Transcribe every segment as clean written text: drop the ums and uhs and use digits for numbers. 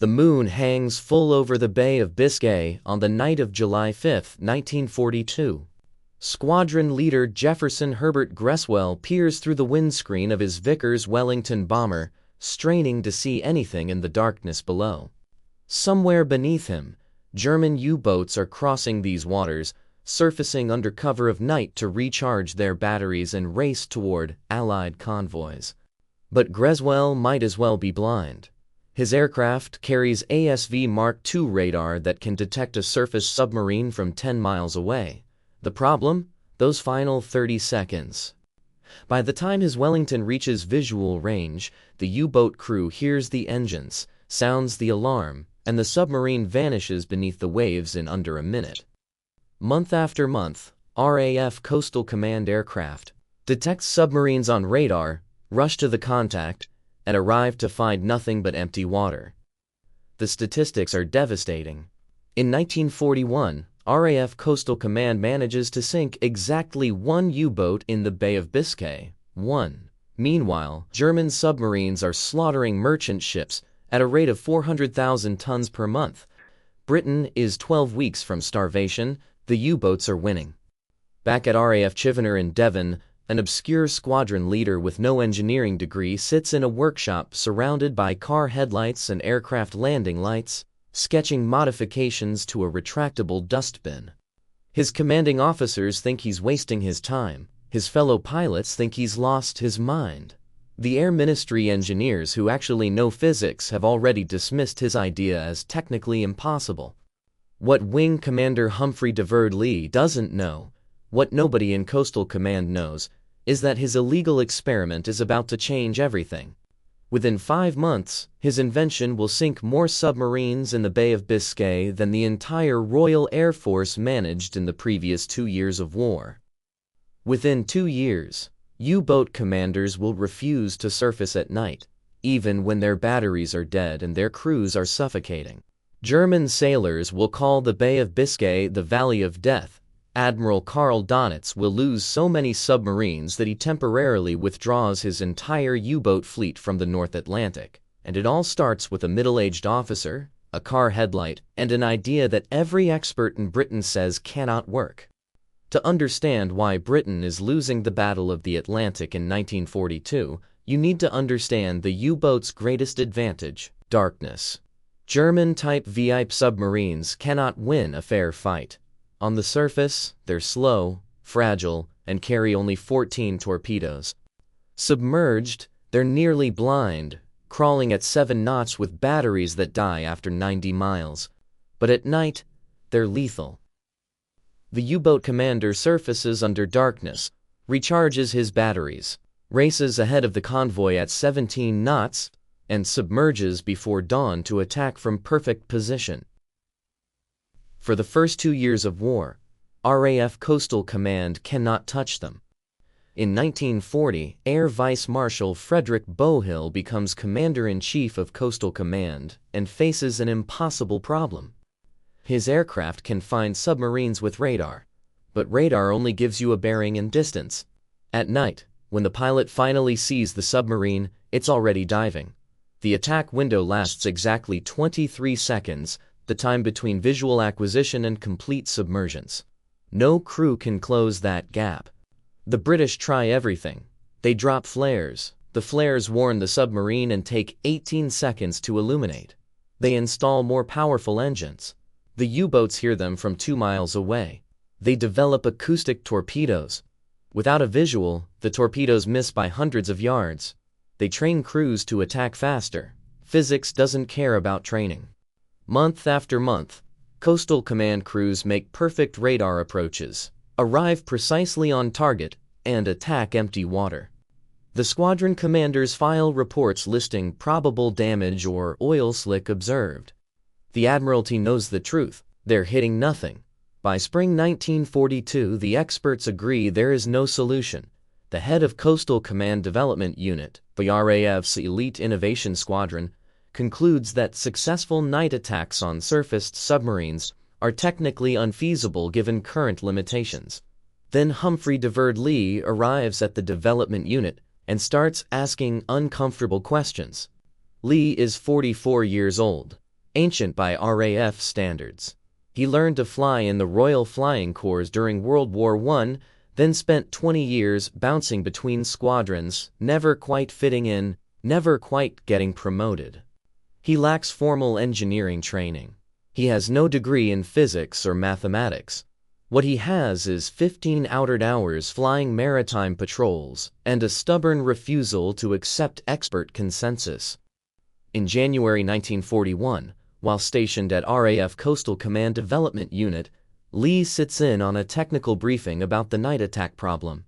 The moon hangs full over the Bay of Biscay on the night of July 5, 1942. Squadron leader Jefferson Herbert Creswell peers through the windscreen of his Vickers Wellington bomber, straining to see anything in the darkness below. Somewhere beneath him, German U-boats are crossing these waters, surfacing under cover of night to recharge their batteries and race toward Allied convoys. But Creswell might as well be blind. His aircraft carries ASV Mark II radar that can detect a surface submarine from 10 miles away. The problem? Those final 30 seconds. By the time his Wellington reaches visual range, the U-boat crew hears the engines, sounds the alarm, and the submarine vanishes beneath the waves in under a minute. Month after month, RAF Coastal Command aircraft detect submarines on radar, rush to the contact, and arrive to find nothing but empty water. The statistics are devastating. In 1941, RAF Coastal Command manages to sink exactly one U-boat in the Bay of Biscay. One. Meanwhile, German submarines are slaughtering merchant ships at a rate of 400,000 tons per month. Britain is 12 weeks from starvation. The U-boats are winning. Back at RAF Chivener in Devon, an obscure squadron leader with no engineering degree sits in a workshop surrounded by car headlights and aircraft landing lights, sketching modifications to a retractable dustbin. His commanding officers think he's wasting his time. His fellow pilots think he's lost his mind. The Air Ministry engineers who actually know physics have already dismissed his idea as technically impossible. What Wing Commander Humphrey Lee doesn't know, what nobody in Coastal Command knows, is that his illegal experiment is about to change everything. Within 5 months, his invention will sink more submarines in the Bay of Biscay than the entire Royal Air Force managed in the previous 2 years of war. Within 2 years, U-boat commanders will refuse to surface at night, even when their batteries are dead and their crews are suffocating. German sailors will call the Bay of Biscay the Valley of Death. Admiral Karl Donitz will lose so many submarines that he temporarily withdraws his entire U-boat fleet from the North Atlantic. And it all starts with a middle-aged officer, a car headlight, and an idea that every expert in Britain says cannot work. To understand why Britain is losing the Battle of the Atlantic in 1942, you need to understand the U-boat's greatest advantage: darkness. German-type VIP submarines cannot win a fair fight. On the surface, they're slow, fragile, and carry only 14 torpedoes. Submerged, they're nearly blind, crawling at 7 knots with batteries that die after 90 miles. But at night, they're lethal. The U-boat commander surfaces under darkness, recharges his batteries, races ahead of the convoy at 17 knots, and submerges before dawn to attack from perfect position. For the first 2 years of war, RAF Coastal Command cannot touch them. In 1940, Air Vice Marshal Frederick Bohill becomes Commander-in-Chief of Coastal Command and faces an impossible problem. His aircraft can find submarines with radar, but radar only gives you a bearing and distance. At night, when the pilot finally sees the submarine, it's already diving. The attack window lasts exactly 23 seconds, the time between visual acquisition and complete submergence. No crew can close that gap. The British try everything. They drop flares. The flares warn the submarine and take 18 seconds to illuminate. They install more powerful engines. The U-boats hear them from 2 miles away. They develop acoustic torpedoes. Without a visual, the torpedoes miss by hundreds of yards. They train crews to attack faster. Physics doesn't care about training. Month after month, Coastal Command crews make perfect radar approaches, arrive precisely on target, and attack empty water. The squadron commanders file reports listing probable damage or oil slick observed. The Admiralty knows the truth. They're hitting nothing. By spring 1942, the experts agree there is no solution. The head of Coastal Command Development Unit, the RAF's Elite Innovation Squadron, concludes that successful night attacks on surfaced submarines are technically unfeasible given current limitations. Then Humphrey Lee arrives at the development unit and starts asking uncomfortable questions. Lee is 44 years old. ancient by RAF standards. He learned to fly in the Royal Flying Corps during World War I, then spent 20 years bouncing between squadrons, never quite fitting in, never quite getting promoted. He lacks formal engineering training. He has no degree in physics or mathematics. What he has is 15 outered hours flying maritime patrols and a stubborn refusal to accept expert consensus. In January 1941, while stationed at RAF Coastal Command Development Unit, Leigh sits in on a technical briefing about the night attack problem.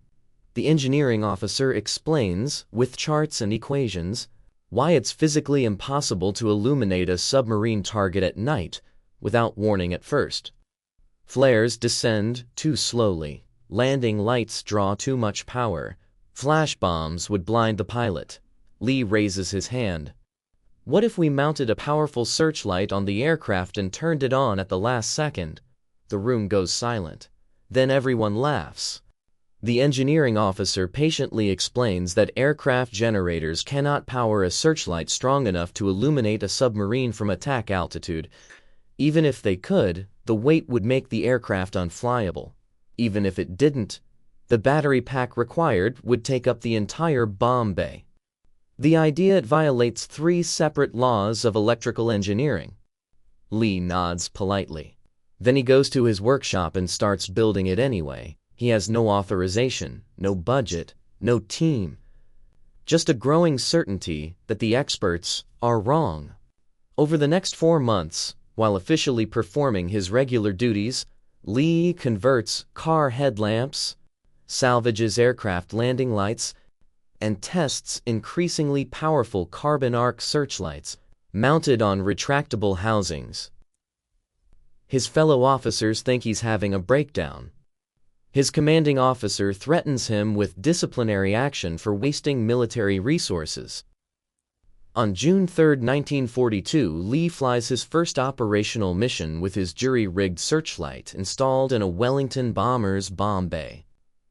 The engineering officer explains, with charts and equations, why it's physically impossible to illuminate a submarine target at night without warning at first. Flares descend too slowly, landing lights draw too much power, flash bombs would blind the pilot. Leigh raises his hand. What if we mounted a powerful searchlight on the aircraft and turned it on at the last second? The room goes silent. Then everyone laughs. The engineering officer patiently explains that aircraft generators cannot power a searchlight strong enough to illuminate a submarine from attack altitude. Even if they could, the weight would make the aircraft unflyable. Even if it didn't, the battery pack required would take up the entire bomb bay. The idea violates 3 separate laws of electrical engineering. Leigh nods politely. Then he goes to his workshop and starts building it anyway. He has no authorization, no budget, no team. Just a growing certainty that the experts are wrong. Over the next 4 months, while officially performing his regular duties, Leigh converts car headlamps, salvages aircraft landing lights, and tests increasingly powerful carbon arc searchlights mounted on retractable housings. His fellow officers think he's having a breakdown. His commanding officer threatens him with disciplinary action for wasting military resources. On June 3, 1942, Leigh flies his first operational mission with his jury-rigged searchlight installed in a Wellington bomber's bomb bay.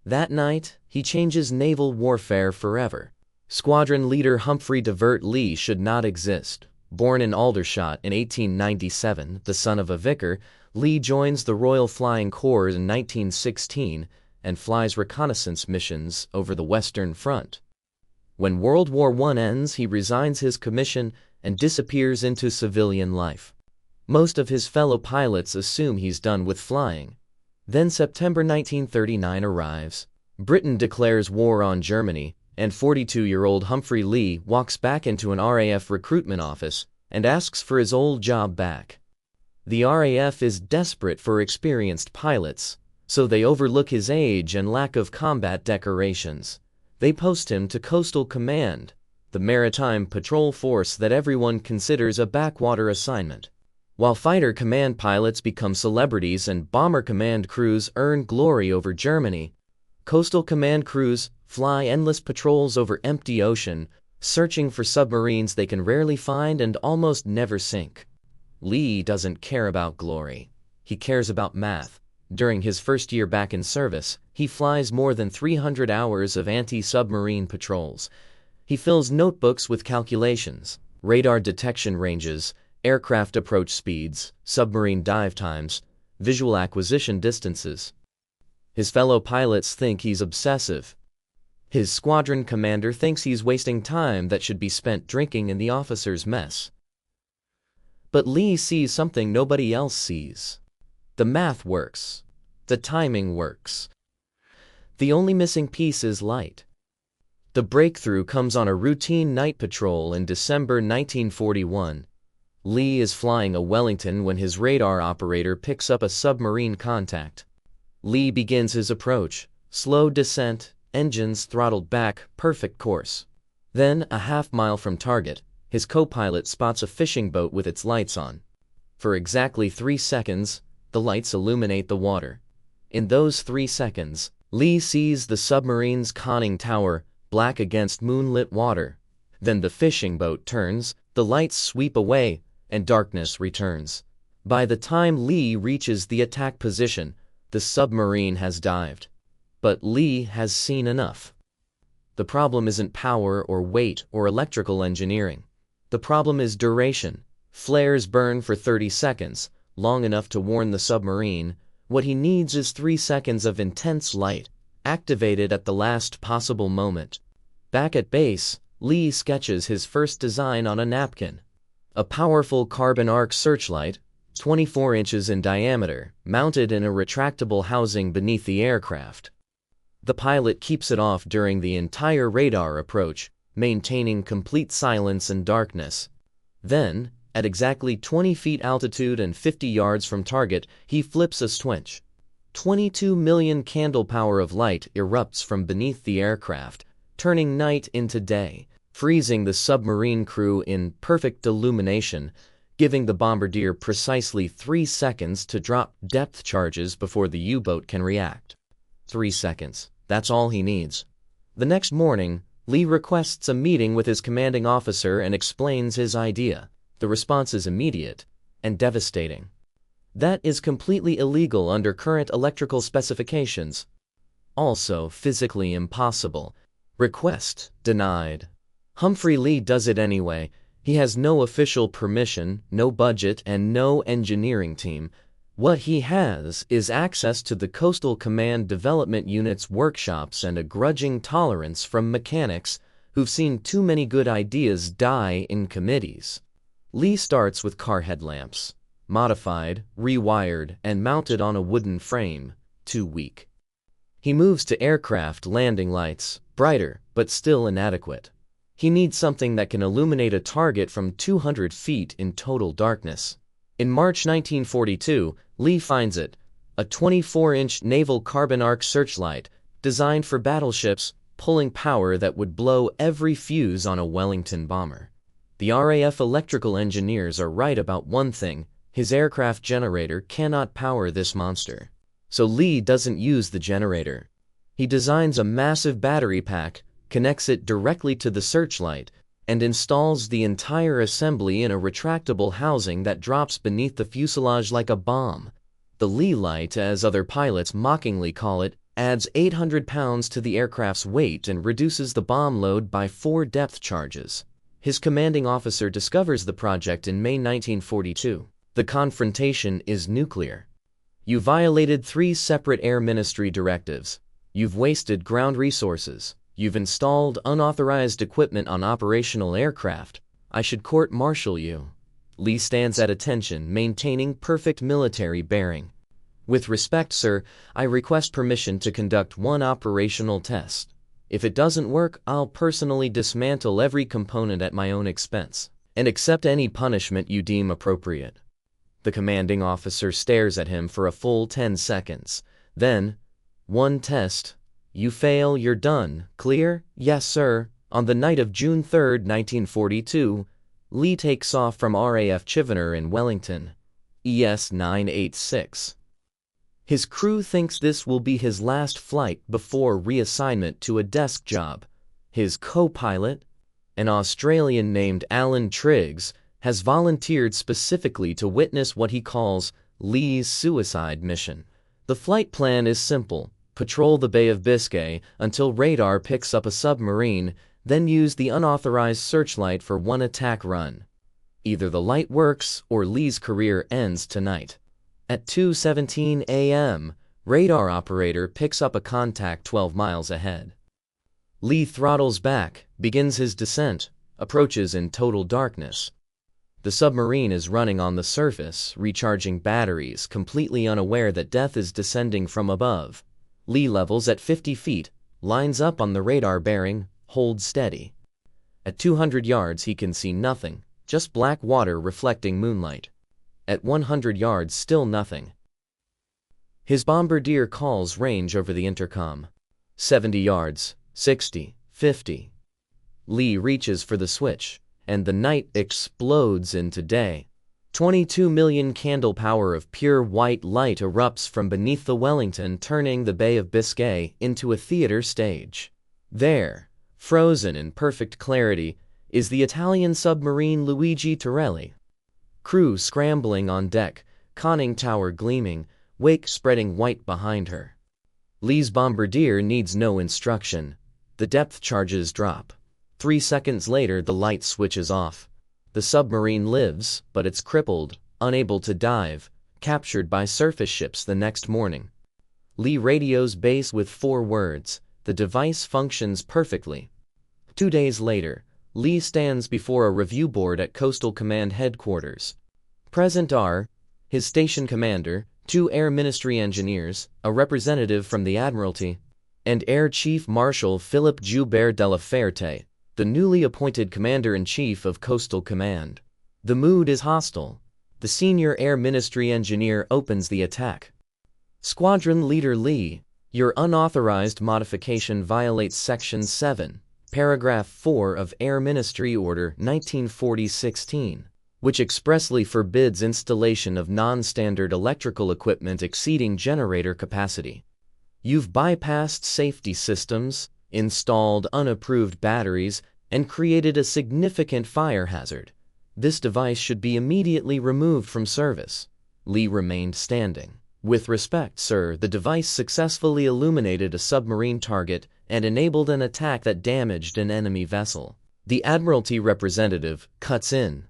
That night, he changes naval warfare forever. Squadron leader Humphrey Leigh should not exist. Born in Aldershot in 1897, the son of a vicar, Leigh joins the Royal Flying Corps in 1916 and flies reconnaissance missions over the Western Front. When World War I ends, he resigns his commission and disappears into civilian life. Most of his fellow pilots assume he's done with flying. Then September 1939 arrives. Britain declares war on Germany, and 42-year-old Humphrey Leigh walks back into an RAF recruitment office and asks for his old job back. The RAF is desperate for experienced pilots, so they overlook his age and lack of combat decorations. They post him to Coastal Command, the maritime patrol force that everyone considers a backwater assignment. While fighter command pilots become celebrities and bomber command crews earn glory over Germany, Coastal Command crews fly endless patrols over empty ocean, searching for submarines they can rarely find and almost never sink. Leigh doesn't care about glory. He cares about math. During his first year back in service, he flies more than 300 hours of anti-submarine patrols. He fills notebooks with calculations, radar detection ranges, aircraft approach speeds, submarine dive times, visual acquisition distances. His fellow pilots think he's obsessive. His squadron commander thinks he's wasting time that should be spent drinking in the officers' mess. But Leigh sees something nobody else sees. The math works. The timing works. The only missing piece is light. The breakthrough comes on a routine night patrol in December 1941. Leigh is flying a Wellington when his radar operator picks up a submarine contact. Leigh begins his approach. Slow descent, engines throttled back, perfect course. Then, a half-mile from target, his co-pilot spots a fishing boat with its lights on. For exactly 3 seconds, the lights illuminate the water. In those 3 seconds, Leigh sees the submarine's conning tower, black against moonlit water. Then the fishing boat turns, the lights sweep away, and darkness returns. By the time Leigh reaches the attack position, the submarine has dived. But Leigh has seen enough. The problem isn't power or weight or electrical engineering. The problem is duration. Flares burn for 30 seconds, long enough to warn the submarine. What he needs is 3 seconds of intense light, activated at the last possible moment. Back at base, Leigh sketches his first design on a napkin. A powerful carbon arc searchlight, 24 inches in diameter, mounted in a retractable housing beneath the aircraft. The pilot keeps it off during the entire radar approach, maintaining complete silence and darkness. Then, at exactly 20 feet altitude and 50 yards from target, he flips a switch. 22 million candle power of light erupts from beneath the aircraft, turning night into day, freezing the submarine crew in perfect illumination, giving the bombardier precisely 3 seconds to drop depth charges before the U-boat can react. 3 seconds. That's all he needs. The next morning, Leigh requests a meeting with his commanding officer and explains his idea. The response is immediate and devastating. That is completely illegal under current electrical specifications. Also physically impossible. Request denied. Humphrey Leigh does it anyway. He has no official permission, no budget, and no engineering team. What he has is access to the Coastal Command Development Unit's workshops and a grudging tolerance from mechanics who've seen too many good ideas die in committees. Leigh starts with car headlamps, modified, rewired, and mounted on a wooden frame, too weak. He moves to aircraft landing lights, brighter, but still inadequate. He needs something that can illuminate a target from 200 feet in total darkness. In March 1942, Leigh finds it, a 24-inch Naval carbon arc searchlight, designed for battleships, pulling power that would blow every fuse on a Wellington bomber. The RAF electrical engineers are right about one thing: his aircraft generator cannot power this monster. So Leigh doesn't use the generator. He designs a massive battery pack, connects it directly to the searchlight, and installs the entire assembly in a retractable housing that drops beneath the fuselage like a bomb. The Leigh Light, as other pilots mockingly call it, adds 800 pounds to the aircraft's weight and reduces the bomb load by 4 depth charges. His commanding officer discovers the project in May 1942. The confrontation is nuclear. You violated 3 separate Air Ministry directives. You've wasted ground resources. You've installed unauthorized equipment on operational aircraft. I should court-martial you. Leigh stands at attention, maintaining perfect military bearing. With respect, sir, I request permission to conduct one operational test. If it doesn't work, I'll personally dismantle every component at my own expense, and accept any punishment you deem appropriate. The commanding officer stares at him for a full 10 seconds. Then, one test. You fail, you're done. Clear? Yes, sir. On the night of June 3, 1942, Leigh takes off from RAF Chivener in Wellington, ES 986. His crew thinks this will be his last flight before reassignment to a desk job. His co-pilot, an Australian named Alan Triggs, has volunteered specifically to witness what he calls Leigh's suicide mission. The flight plan is simple: patrol the Bay of Biscay until radar picks up a submarine, then use the unauthorized searchlight for one attack run. Either the light works or Leigh's career ends tonight. At 2:17 a.m., radar operator picks up a contact 12 miles ahead. Leigh throttles back, begins his descent, approaches in total darkness. The submarine is running on the surface, recharging batteries, completely unaware that death is descending from above. Leigh levels at 50 feet, lines up on the radar bearing, holds steady. At 200 yards he can see nothing, just black water reflecting moonlight. At 100 yards, still nothing. His bombardier calls range over the intercom. 70 yards, 60, 50. Leigh reaches for the switch, and the night explodes into day. 22 million candle power of pure white light erupts from beneath the Wellington, turning the Bay of Biscay into a theater stage. There, frozen in perfect clarity, is the Italian submarine Luigi Torelli. Crew scrambling on deck, conning tower gleaming, wake spreading white behind her. Leigh's bombardier needs no instruction. The depth charges drop. 3 seconds later, the light switches off. The submarine lives, but it's crippled, unable to dive, captured by surface ships the next morning. Leigh radios base with 4 words, "The device functions perfectly." 2 days later, Leigh stands before a review board at Coastal Command headquarters. Present are his station commander, 2 Air Ministry engineers, a representative from the Admiralty, and Air Chief Marshal Philip Joubert de la Ferte, the newly appointed Commander-in-Chief of Coastal Command. The mood is hostile. The senior Air Ministry engineer opens the attack. Squadron Leader Leigh, your unauthorized modification violates Section 7, Paragraph 4 of Air Ministry Order 1940-16, which expressly forbids installation of non-standard electrical equipment exceeding generator capacity. You've bypassed safety systems, installed unapproved batteries, and created a significant fire hazard. This device should be immediately removed from service. Leigh remained standing. With respect, sir, the device successfully illuminated a submarine target and enabled an attack that damaged an enemy vessel. The Admiralty representative cuts in.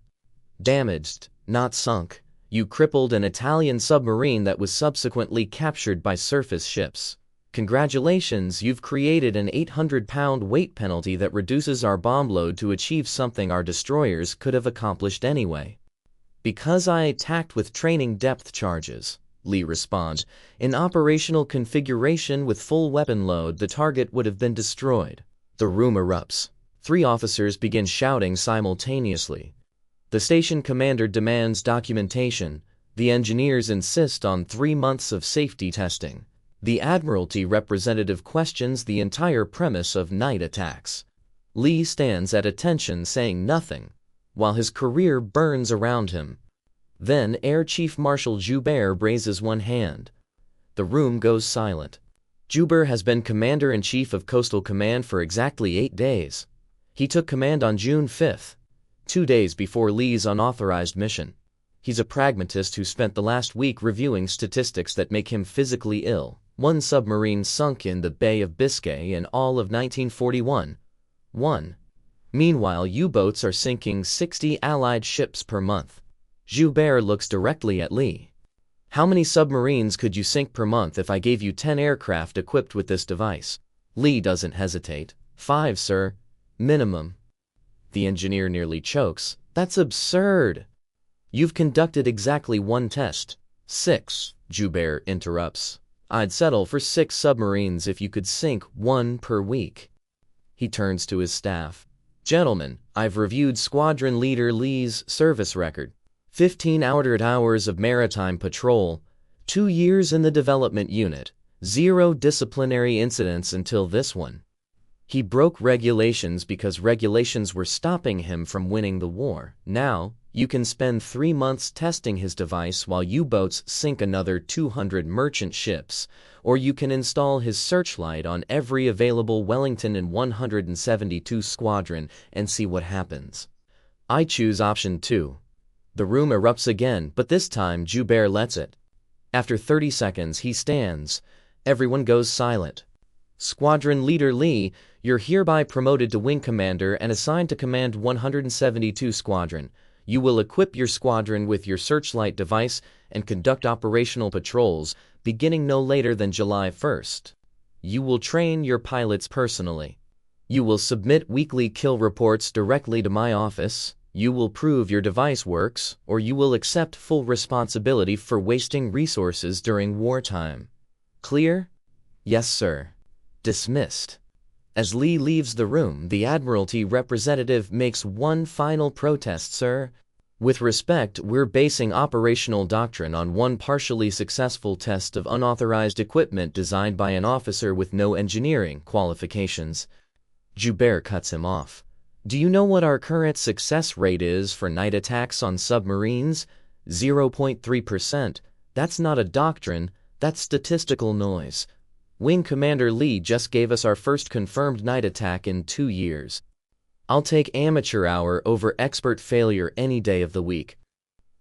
Damaged, not sunk. You crippled an Italian submarine that was subsequently captured by surface ships. Congratulations, you've created an 800-pound weight penalty that reduces our bomb load to achieve something our destroyers could have accomplished anyway. Because I attacked with training depth charges, Leigh responded. In operational configuration with full weapon load, the target would have been destroyed. The room erupts. 3 officers begin shouting simultaneously. The station commander demands documentation. The engineers insist on 3 months of safety testing. The Admiralty representative questions the entire premise of night attacks. Leigh stands at attention saying nothing, while his career burns around him. Then Air Chief Marshal Joubert raises one hand. The room goes silent. Joubert has been Commander-in-Chief of Coastal Command for exactly 8 days. He took command on June 5th, 2 days before Leigh's unauthorized mission. He's a pragmatist who spent the last week reviewing statistics that make him physically ill. 1 submarine sunk in the Bay of Biscay in all of 1941. 1. Meanwhile, U-boats are sinking 60 Allied ships per month. Joubert looks directly at Leigh. How many submarines could you sink per month if I gave you 10 aircraft equipped with this device? Leigh doesn't hesitate. 5, sir. Minimum. The engineer nearly chokes. That's absurd. You've conducted exactly 1 test. 6, Joubert interrupts. I'd settle for 6 submarines if you could sink 1 per week. He turns to his staff. Gentlemen, I've reviewed Squadron Leader Leigh's service record. 15 hours of maritime patrol, 2 years in the development unit, 0 disciplinary incidents until this one. He broke regulations because regulations were stopping him from winning the war. Now, you can spend 3 months testing his device while U-boats sink another 200 merchant ships, or you can install his searchlight on every available Wellington and 172 squadron and see what happens. I choose option 2. The room erupts again, but this time Joubert lets it. After 30 seconds, he stands. Everyone goes silent. Squadron Leader Leigh, you're hereby promoted to Wing Commander and assigned to command 172 Squadron. You will equip your squadron with your searchlight device and conduct operational patrols, beginning no later than July 1st. You will train your pilots personally. You will submit weekly kill reports directly to my office. You will prove your device works, or you will accept full responsibility for wasting resources during wartime. Clear? Yes, sir. Dismissed. As Leigh leaves the room, the Admiralty representative makes one final protest, sir. With respect, we're basing operational doctrine on one partially successful test of unauthorized equipment designed by an officer with no engineering qualifications. Joubert cuts him off. Do you know what our current success rate is for night attacks on submarines? 0.3%. That's not a doctrine, that's statistical noise. Wing Commander Leigh just gave us our first confirmed night attack in 2 years. I'll take amateur hour over expert failure any day of the week.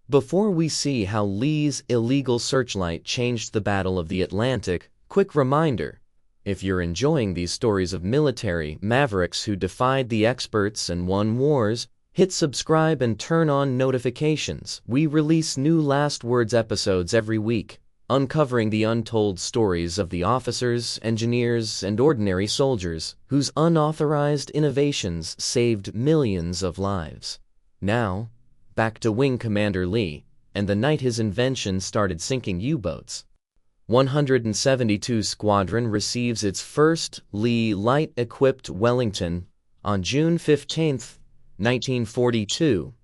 Before we see how Leigh's illegal searchlight changed the Battle of the Atlantic, quick reminder. If you're enjoying these stories of military mavericks who defied the experts and won wars, Hit subscribe and turn on notifications. We release new Last Words episodes every week, uncovering the untold stories of the officers, engineers, and ordinary soldiers whose unauthorized innovations saved millions of lives. Now, back to Wing Commander Leigh, and the night his invention started sinking U-boats. 172 Squadron receives its first Leigh Light-equipped Wellington on June 15, 1942.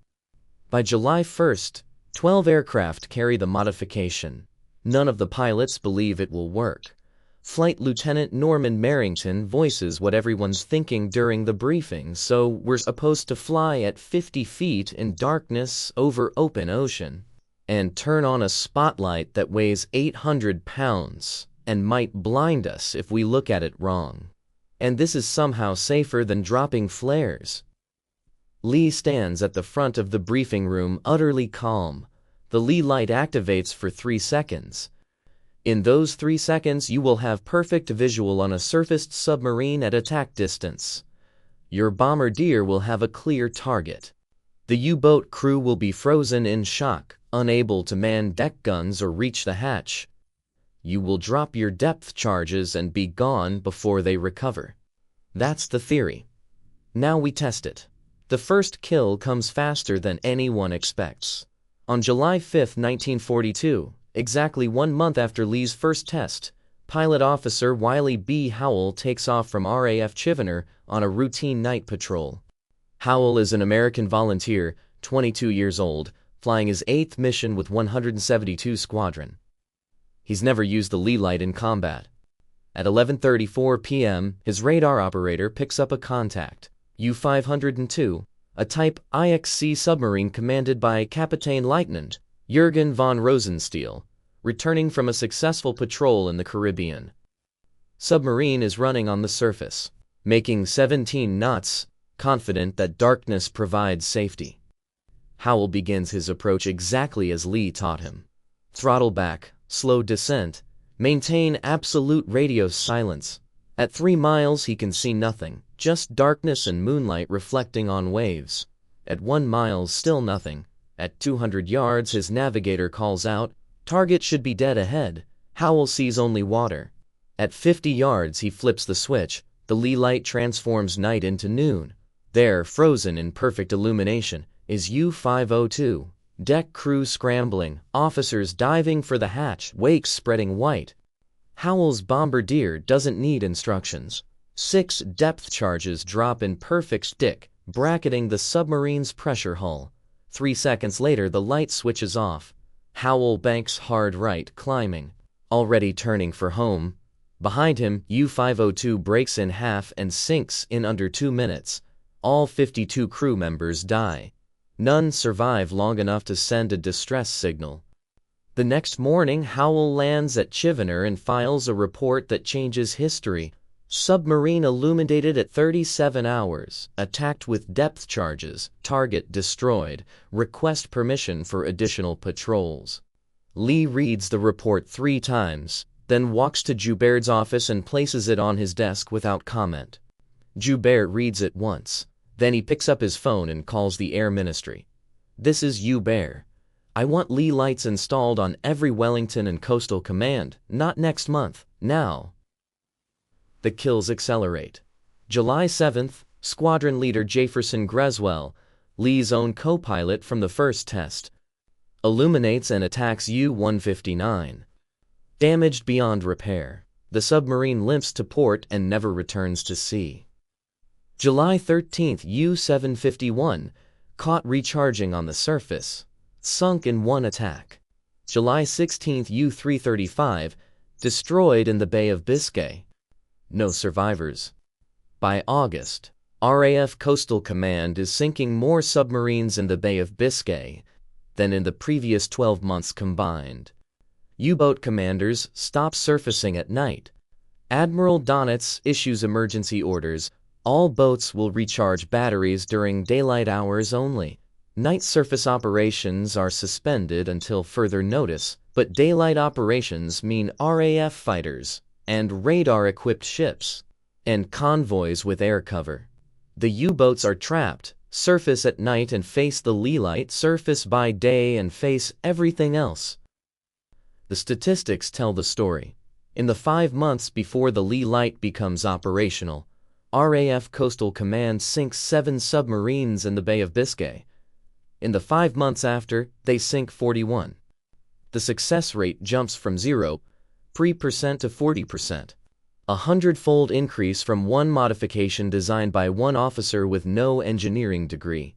By July 1st, 12 aircraft carry the modification. None of the pilots believe it will work. Flight Lieutenant Norman Merrington voices what everyone's thinking during the briefing, so we're supposed to fly at 50 feet in darkness over open ocean and turn on a spotlight that weighs 800 pounds and might blind us if we look at it wrong. And this is somehow safer than dropping flares. Leigh stands at the front of the briefing room utterly calm. The Leigh Light activates for 3 seconds. In those 3 seconds, you will have perfect visual on a surfaced submarine at attack distance. Your bombardier will have a clear target. The U-boat crew will be frozen in shock, unable to man deck guns or reach the hatch. You will drop your depth charges and be gone before they recover. That's the theory. Now we test it. The first kill comes faster than anyone expects. On July 5, 1942, exactly 1 month after Leigh's first test, Pilot Officer Wiley B. Howell takes off from RAF Chivener on a routine night patrol. Howell is an American volunteer, 22 years old, flying his 8th mission with 172 Squadron. He's never used the Leigh Light in combat. At 11:34 p.m., his radar operator picks up a contact, U-502, a Type IXC submarine commanded by Kapitän-Leutnant Jürgen von Rosenstiel, returning from a successful patrol in the Caribbean. Submarine is running on the surface, making 17 knots, confident that darkness provides safety. Howell begins his approach exactly as Leigh taught him. Throttle back, slow descent, maintain absolute radio silence. At 3 miles he can see nothing, just darkness and moonlight reflecting on waves. At 1 mile still nothing. At 200 yards his navigator calls out, "Target should be dead ahead." Howell sees only water. At 50 yards he flips the switch. The Leigh Light transforms night into noon. There, frozen in perfect illumination, is U-502. Deck crew scrambling, officers diving for the hatch, wakes spreading white. Howell's bombardier doesn't need instructions. 6 depth charges drop in perfect stick, bracketing the submarine's pressure hull. 3 seconds later, the light switches off. Howell banks hard right, climbing, already turning for home. Behind him, U-502 breaks in half and sinks in under 2 minutes. All 52 crew members die. None survive long enough to send a distress signal. The next morning, Howell lands at Chivener and files a report that changes history. Submarine illuminated at 37 hours, attacked with depth charges, target destroyed, request permission for additional patrols. Leigh reads the report 3 times, then walks to Joubert's office and places it on his desk without comment. Joubert reads it once, then he picks up his phone and calls the Air Ministry. "This is Joubert. I want Leigh Lights installed on every Wellington and Coastal Command, not next month, now." The kills accelerate. July 7th, Squadron Leader Jefferson Greswell, Leigh's own co-pilot from the first test, illuminates and attacks U-159. Damaged beyond repair, the submarine limps to port and never returns to sea. July 13th, U-751, caught recharging on the surface, sunk in one attack. July 16th, U-335, destroyed in the Bay of Biscay. No survivors. By August, RAF Coastal Command is sinking more submarines in the Bay of Biscay than in the previous 12 months combined. U-boat commanders stop surfacing at night. Admiral Donitz issues emergency orders. All boats will recharge batteries during daylight hours only. Night surface operations are suspended until further notice, but daylight operations mean RAF fighters and radar-equipped ships and convoys with air cover. The U-boats are trapped, Surface at night and face the Leigh Light, surface by day and face everything else. The statistics tell the story. In the 5 months before the Leigh Light becomes operational, RAF Coastal Command sinks 7 submarines in the Bay of Biscay. In the 5 months after, they sink 41. The success rate jumps from 0% to 40%. A 100-fold increase from one modification designed by one officer with no engineering degree.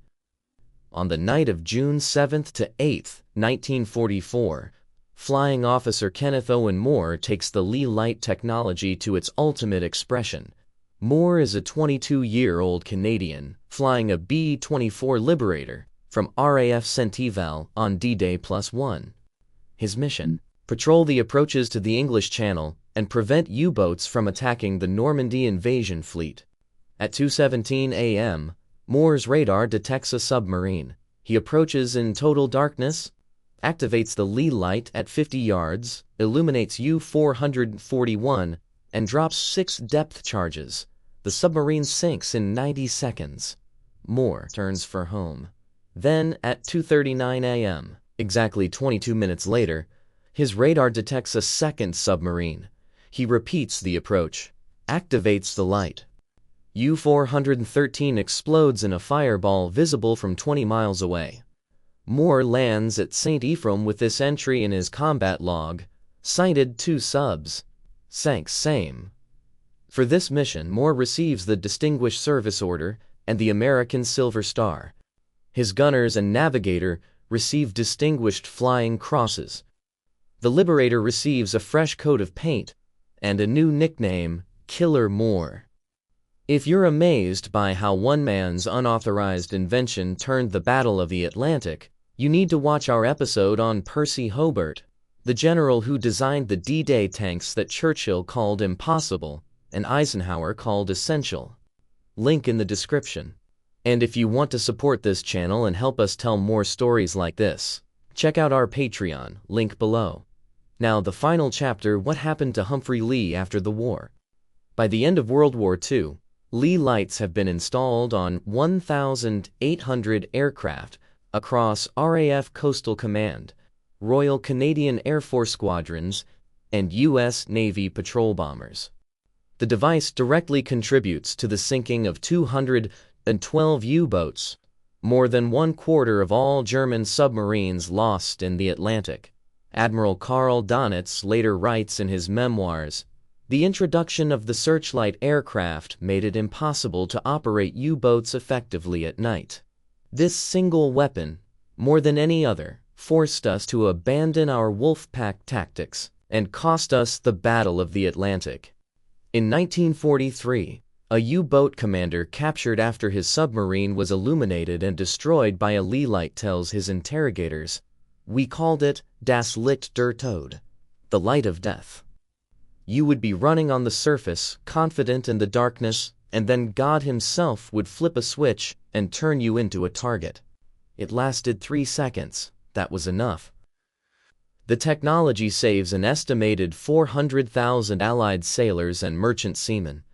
On the night of June 7th to 8th, 1944, Flying Officer Kenneth Owen Moore takes the Leigh Light technology to its ultimate expression. Moore is a 22-year-old Canadian flying a B-24 Liberator from RAF Naval on D-Day +1. His mission: patrol the approaches to the English Channel and prevent U-boats from attacking the Normandy invasion fleet. At 2:17 a.m., Moore's radar detects a submarine. He approaches in total darkness, activates the Leigh Light at 50 yards, illuminates U-441, and drops 6 depth charges. The submarine sinks in 90 seconds. Moore turns for home. Then, at 2:39 a.m., exactly 22 minutes later, his radar detects a second submarine. He repeats the approach, activates the light. U-413 explodes in a fireball visible from 20 miles away. Moore lands at St. Ephraim with this entry in his combat log: sighted 2 subs. Sank same. For this mission, Moore receives the Distinguished Service Order and the American Silver Star. His gunners and navigator receive Distinguished Flying Crosses. The Liberator receives a fresh coat of paint and a new nickname, Killer Moore. If you're amazed by how one man's unauthorized invention turned the Battle of the Atlantic, you need to watch our episode on Percy Hobart, the general who designed the D-Day tanks that Churchill called impossible and Eisenhower called essential. Link in the description. And if you want to support this channel and help us tell more stories like this, check out our Patreon, link below. Now the final chapter: what happened to Humphrey Lee after the war. By the end of World War II, Leigh Lights have been installed on 1,800 aircraft across RAF Coastal Command, Royal Canadian Air Force squadrons, and U.S. Navy patrol bombers. The device directly contributes to the sinking of 212 U-boats, more than 1/4 of all German submarines lost in the Atlantic. Admiral Karl Donitz later writes in his memoirs, "The introduction of the searchlight aircraft made it impossible to operate U-boats effectively at night. This single weapon, more than any other, forced us to abandon our wolf pack tactics and cost us the Battle of the Atlantic." In 1943, a U-boat commander captured after his submarine was illuminated and destroyed by a Leigh Light tells his interrogators, "We called it Das Licht der Tod, the light of death. You would be running on the surface, confident in the darkness, and then God himself would flip a switch and turn you into a target. It lasted 3 seconds. That was enough." The technology saves an estimated 400,000 Allied sailors and merchant seamen.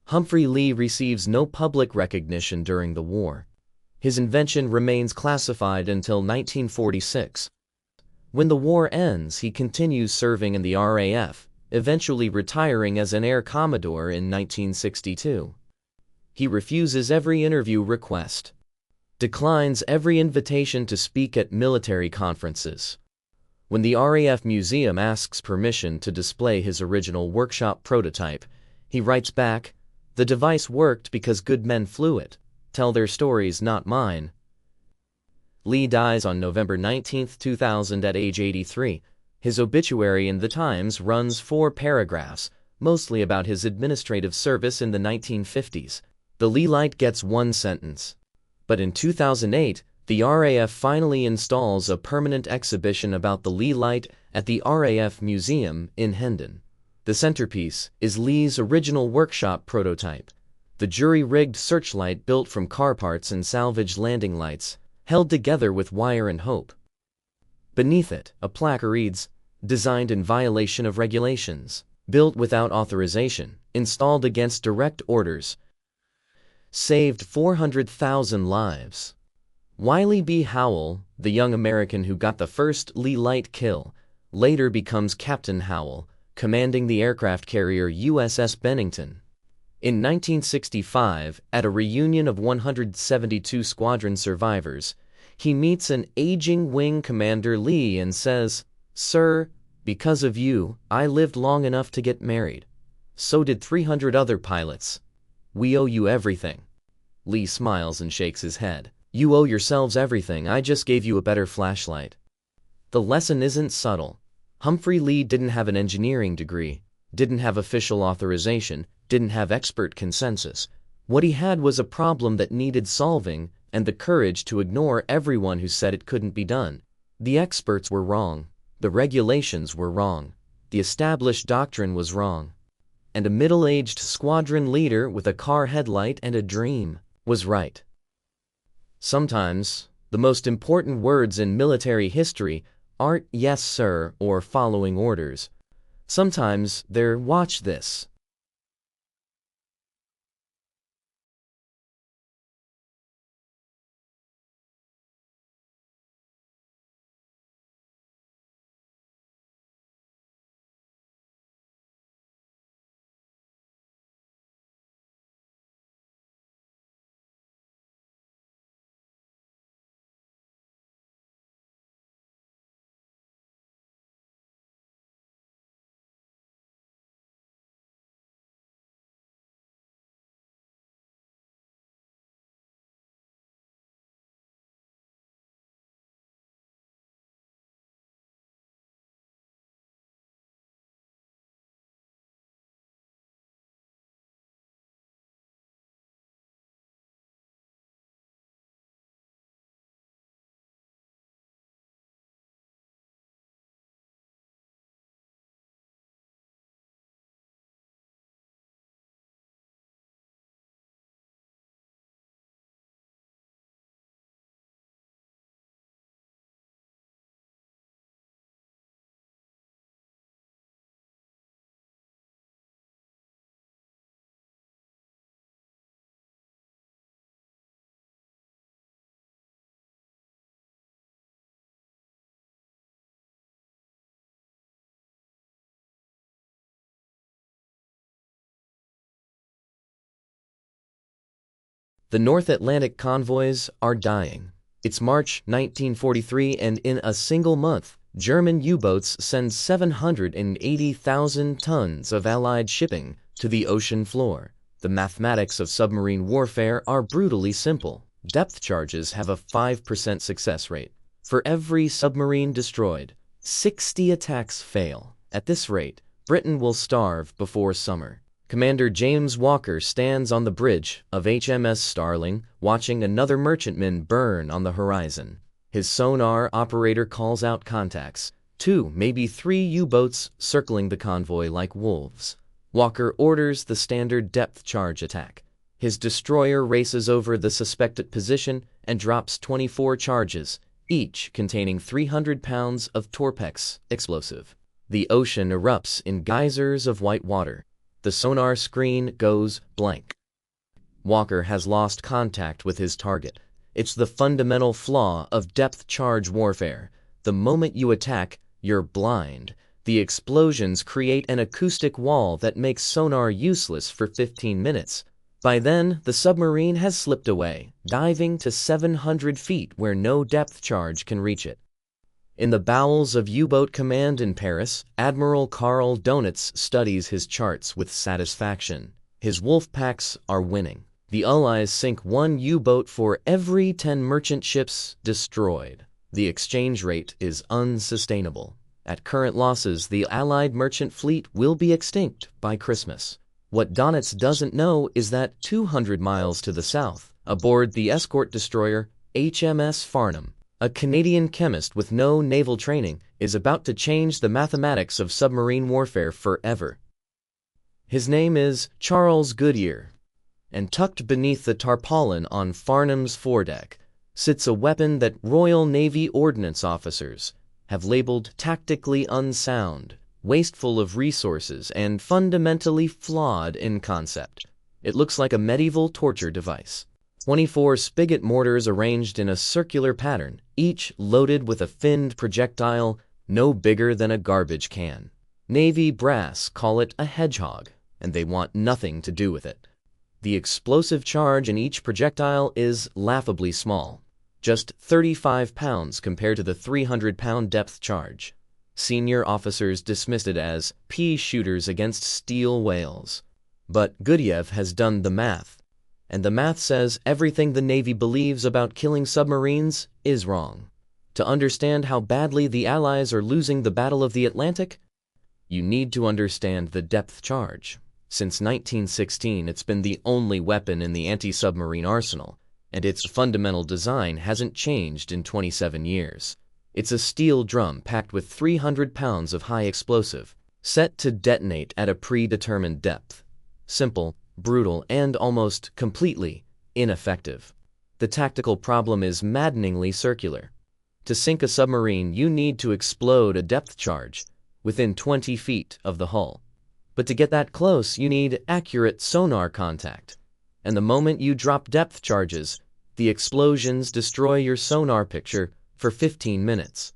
Humphrey Lee receives no public recognition during the war. His invention remains classified until 1946. When the war ends, he continues serving in the RAF, eventually retiring as an air commodore in 1962. He refuses every interview request, declines every invitation to speak at military conferences. When the RAF Museum asks permission to display his original workshop prototype, he writes back, "The device worked because good men flew it. Tell their stories, not mine." Lee dies on November 19, 2000 at age 83. His obituary in The Times runs 4 paragraphs, mostly about his administrative service in the 1950s. The Leigh Light gets 1 sentence. But in 2008, the RAF finally installs a permanent exhibition about the Leigh Light at the RAF Museum in Hendon. The centerpiece is Lee's original workshop prototype, the jury-rigged searchlight built from car parts and salvaged landing lights, held together with wire and hope. Beneath it, a plaque reads, "Designed in violation of regulations, built without authorization, installed against direct orders." saved 400,000 lives. Wiley B. Howell, the young American who got the first Leigh Light kill, later becomes Captain Howell, commanding the aircraft carrier USS Bennington. In 1965, at a reunion of 172 squadron survivors, he meets an aging wing commander Lee and says, "Sir, because of you, I lived long enough to get married. So did 300 other pilots. We owe you everything." Lee smiles and shakes his head. "You owe yourselves everything, I just gave you a better flashlight." The lesson isn't subtle. Humphrey Lee didn't have an engineering degree, didn't have official authorization, didn't have expert consensus. What he had was a problem that needed solving and the courage to ignore everyone who said it couldn't be done. The experts were wrong. The regulations were wrong. The established doctrine was wrong. And a middle-aged squadron leader with a car headlight and a dream was right. Sometimes, the most important words in military history aren't "yes, sir" or "following orders." Sometimes they're "watch this." The North Atlantic convoys are dying. It's March 1943, and in a single month, German U-boats send 780,000 tons of Allied shipping to the ocean floor. The mathematics of submarine warfare are brutally simple. Depth charges have a 5% success rate. For every submarine destroyed, 60 attacks fail. At this rate, Britain will starve before summer. Commander James Walker stands on the bridge of HMS Starling, watching another merchantman burn on the horizon. His sonar operator calls out contacts. 2, maybe 3 U-boats circling the convoy like wolves. Walker orders the standard depth charge attack. His destroyer races over the suspected position and drops 24 charges, each containing 300 pounds of Torpex explosive. The ocean erupts in geysers of white water. The sonar screen goes blank. Walker has lost contact with his target. It's the fundamental flaw of depth charge warfare. The moment you attack, you're blind. The explosions create an acoustic wall that makes sonar useless for 15 minutes. By then, the submarine has slipped away, diving to 700 feet where no depth charge can reach it. In the bowels of U-boat command in Paris, Admiral Karl Donitz studies his charts with satisfaction. His wolf packs are winning. The Allies sink 1 U-boat for every 10 merchant ships destroyed. The exchange rate is unsustainable. At current losses, the Allied merchant fleet will be extinct by Christmas. What Donitz doesn't know is that 200 miles to the south, aboard the escort destroyer HMS Farnham, a Canadian chemist with no naval training, is about to change the mathematics of submarine warfare forever. His name is Charles Goodyear, and tucked beneath the tarpaulin on Farnham's foredeck sits a weapon that Royal Navy ordnance officers have labeled tactically unsound, wasteful of resources, and fundamentally flawed in concept. It looks like a medieval torture device. 24 spigot mortars arranged in a circular pattern, each loaded with a finned projectile no bigger than a garbage can. Navy brass call it a hedgehog, and they want nothing to do with it. The explosive charge in each projectile is laughably small, just 35 pounds compared to the 300-pound depth charge. Senior officers dismissed it as pea shooters against steel whales. But Gurdjieff has done the math, and the math says everything the Navy believes about killing submarines is wrong. To understand how badly the Allies are losing the Battle of the Atlantic, you need to understand the depth charge. Since 1916, it's been the only weapon in the anti-submarine arsenal, and its fundamental design hasn't changed in 27 years. It's a steel drum packed with 300 pounds of high explosive, set to detonate at a predetermined depth. Simple, brutal, and almost completely ineffective. The tactical problem is maddeningly circular. To sink a submarine, you need to explode a depth charge within 20 feet of the hull. But to get that close, you need accurate sonar contact. And the moment you drop depth charges, the explosions destroy your sonar picture for 15 minutes.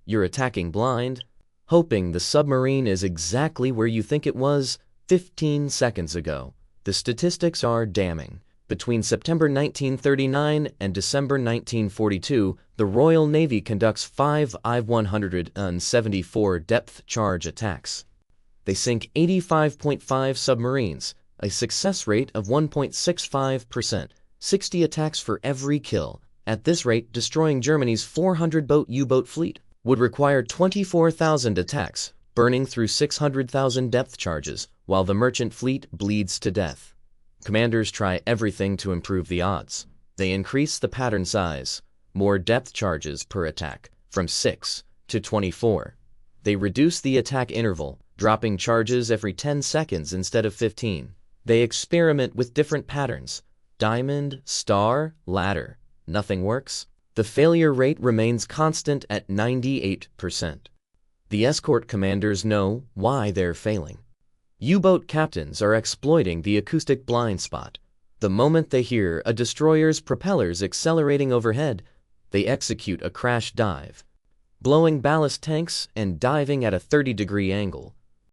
You're attacking blind, hoping the submarine is exactly where you think it was 15 seconds ago. The statistics are damning. Between September 1939 and December 1942, the Royal Navy conducts 5 I-174 depth charge attacks. They sink 85.5 submarines, a success rate of 1.65%, 60 attacks for every kill. At this rate, destroying Germany's 400-boat U-boat fleet would require 24,000 attacks, burning through 600,000 depth charges, while the merchant fleet bleeds to death. Commanders try everything to improve the odds. They increase the pattern size, more depth charges per attack, from 6 to 24. They reduce the attack interval, dropping charges every 10 seconds instead of 15. They experiment with different patterns. Diamond, star, ladder. Nothing works. The failure rate remains constant at 98%. The escort commanders know why they're failing. U-boat captains are exploiting the acoustic blind spot. The moment they hear a destroyer's propellers accelerating overhead, they execute a crash dive, blowing ballast tanks and diving at a 30-degree angle.